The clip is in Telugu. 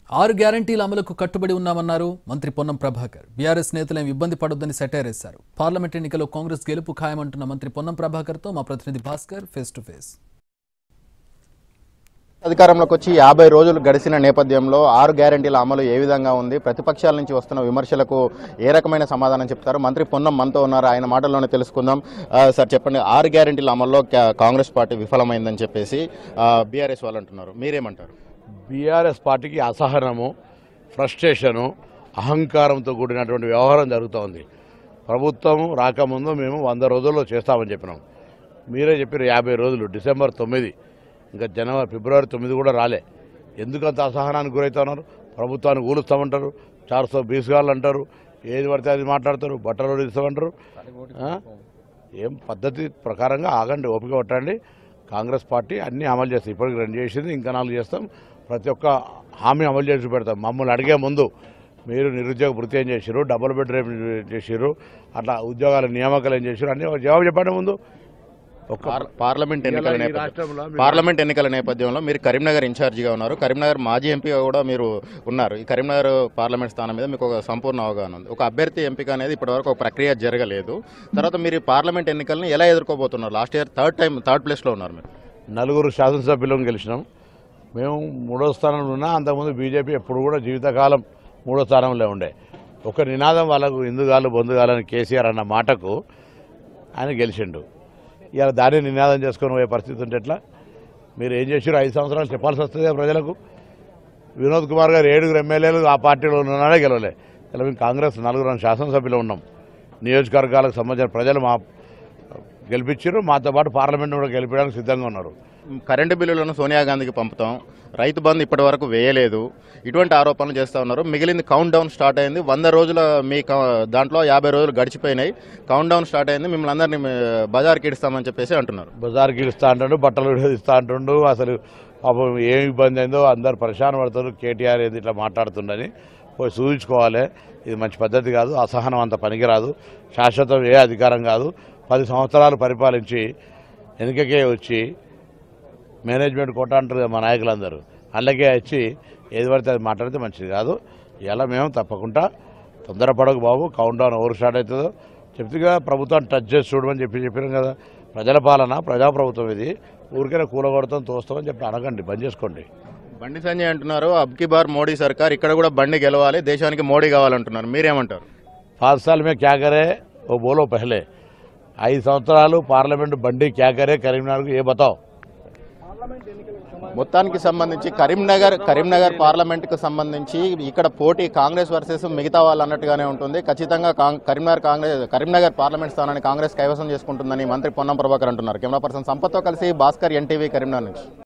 6 గ్యారంటీల అమలుకు కట్టుబడి ఉన్నామన్నారు మంత్రి పొన్నం ప్రభాకర్. బీఆర్ఎస్ నేతలేం ఇబ్బంది పడొద్దని సెటైర్ వేశారు. పార్లమెంట్ ఎన్నికల్లో కాంగ్రెస్ గెలుపు ఖాయమంటున్న మంత్రి పొన్నం ప్రభాకర్తో మా ప్రతినిధి భాస్కర్ ఫేస్ టు ఫేస్. అధికారంలోకి వచ్చి 50 రోజులు గడిచిన నేపథ్యంలో 6 గ్యారంటీల అమలు ఏ విధంగా ఉంది, ప్రతిపక్షాల నుంచి వస్తున్న విమర్శలకు ఏ రకమైన సమాధానం చెప్తారు? మంత్రి పొన్నం మనతో ఉన్నారు, ఆయన మాటల్లోనే తెలుసుకుందాం. సార్ చెప్పండి, 6 గ్యారంటీల అమల్లో కాంగ్రెస్ పార్టీ విఫలమైందని చెప్పేసి బీఆర్ఎస్ వాళ్ళు అంటున్నారు, మీరేమంటారు? బీఆర్ఎస్ పార్టీకి అసహనము, ఫ్రస్ట్రేషను, అహంకారంతో కూడినటువంటి వ్యవహారం జరుగుతోంది. ప్రభుత్వం రాకముందు మేము 100 రోజుల్లో చేస్తామని చెప్పినాం. మీరే చెప్పారు 50 రోజులు, డిసెంబర్ 9, ఇంకా ఫిబ్రవరి 9 కూడా రాలే. ఎందుకంత అసహనానికి గురవుతున్నారు? ప్రభుత్వాన్ని కూలుస్తామంటారు, 420 గాళ్ళు అంటారు, ఏది పడితే అది మాట్లాడతారు, బట్టలు ఇస్తామంటారు. ఏం పద్ధతి ప్రకారంగా ఆగండి, ఓపిక పట్టండి. కాంగ్రెస్ పార్టీ అన్నీ అమలు చేస్తాం. ఇప్పటికి 2 చేసింది, ఇంకా 4 చేస్తాం. ప్రతి ఒక్క హామీ అమలు చేసి పెడతాం. మమ్మల్ని అడిగే ముందు మీరు నిరుద్యోగ భృతి ఏం చేశారు, డబుల్ బెడ్రూమ్ చేశారు, అట్లా ఉద్యోగాల నియామకాలు ఏం చేశారు అన్నీ జవాబు చెప్పండి ముందు. పార్లమెంట్ ఎన్నికల నేపథ్యంలో మీరు కరీంనగర్ ఇన్ఛార్జిగా ఉన్నారు, కరీంనగర్ మాజీ ఎంపీగా కూడా మీరు ఉన్నారు. ఈ కరీంనగర్ పార్లమెంట్ స్థానం మీద మీకు ఒక సంపూర్ణ అవగాహన ఉంది. ఒక అభ్యర్థి ఎంపిక అనేది ఇప్పటివరకు ఒక ప్రక్రియ జరగలేదు. తర్వాత మీరు పార్లమెంట్ ఎన్నికలను ఎలా ఎదుర్కోబోతున్నారు? లాస్ట్ ఇయర్ థర్డ్ ప్లేస్లో ఉన్నారు. మీరు 4 శాసనసభ్యులను గెలిచినాం. మేము 3వ స్థానంలో ఉన్నా. అంతకుముందు బీజేపీ ఎప్పుడు కూడా జీవితకాలం 3వ స్థానంలో ఉండే. ఒక నినాదం వాళ్ళకు ఇందుగాలు బొందుగాలని కేసీఆర్ అన్న మాటకు ఆయన గెలిచిండు. ఇవాళ దాన్ని నినాదం చేసుకొని పోయే పరిస్థితి ఉంటే ఎట్లా? మీరు ఏం చేసారు 5 సంవత్సరాలు చెప్పాల్సి వస్తుంది ప్రజలకు. వినోద్ కుమార్ గారు 7 ఎమ్మెల్యేలు ఆ పార్టీలో ఉన్నాడే గెలవలే. ఇలా మేము కాంగ్రెస్ 4 శాసనసభ్యులు ఉన్నాం. నియోజకవర్గాలకు సంబంధించిన ప్రజలు మా గెలిపించారు. మాతో పాటు పార్లమెంట్ కూడా గెలిపించడానికి సిద్ధంగా ఉన్నారు. కరెంటు బిల్లులను సోనియా గాంధీకి పంపుతాం, రైతు బంధు ఇప్పటి వరకు వేయలేదు, ఇటువంటి ఆరోపణలు చేస్తూ ఉన్నారు. మిగిలింది కౌంట్ డౌన్ స్టార్ట్ అయింది. 100 రోజుల మీ దాంట్లో 50 రోజులు గడిచిపోయినాయి. కౌంట్ డౌన్ స్టార్ట్ అయింది. మిమ్మల్ని అందరినీ బజార్కి ఇస్తామని చెప్పేసి అంటున్నారు. బజార్కి ఇస్తా అంటుండు, బట్టలు ఇస్తా అంటుండు. అసలు పాపం ఏం ఇబ్బంది అయిందో అందరు పరిశాన పడతారు. కేటీఆర్ ఏది ఇట్లా మాట్లాడుతుండని పోయి సూచించుకోవాలి. ఇది మంచి పద్ధతి కాదు. అసహనం అంత పనికిరాదు. శాశ్వతం ఏ అధికారం కాదు. 10 సంవత్సరాలు పరిపాలించి వెనుకకే వచ్చి మేనేజ్మెంట్ కోట అంటారు కదా మా నాయకులందరూ, అందుకే వచ్చి ఏది పడితే అది మాట్లాడితే మంచిది కాదు. ఇలా మేము తప్పకుండా తొందరపడకు బాబు, కౌంట్ డౌన్ ఎవరు స్టార్ట్ అవుతుందో చెప్తుగా ప్రభుత్వాన్ని టచ్ చేసి చూడమని చెప్పినాం కదా. ప్రజల పాలన, ప్రజాప్రభుత్వం ఇది. ఊరికైనా కూలగొడతాం తోస్తామని చెప్పి అనకండి, బంద్ చేసుకోండి. బండి సంజయ్ అంటున్నారు అబ్కి బార్ మోడీ సర్కార్, ఇక్కడ కూడా బండి గెలవాలి, దేశానికి మోడీ కావాలంటున్నారు, మీరేమంటారు? 5 साल में क्या करे वो बोलो पहले. 5 సంవత్సరాలు పార్లమెంట్ బండి క్యా కరే కరీంనగర్కు ఏ బతావ్. మొత్తానికి సంబంధించి కరీంనగర్ పార్లమెంట్కు సంబంధించి ఇక్కడ పోటీ కాంగ్రెస్ వర్సెస్ మిగతా వాళ్ళు అన్నట్టుగానే ఉంటుంది. ఖచ్చితంగా కరీంనగర్ పార్లమెంట్ స్థానాన్ని కాంగ్రెస్ కైవసం చేసుకుంటుందని మంత్రి పొన్నం ప్రభాకర్ అంటున్నారు. కెమెరా పర్సన్ సంపత్తో కలిసి భాస్కర్, ఎన్టీవీ, కరీంనగర్ నుంచి.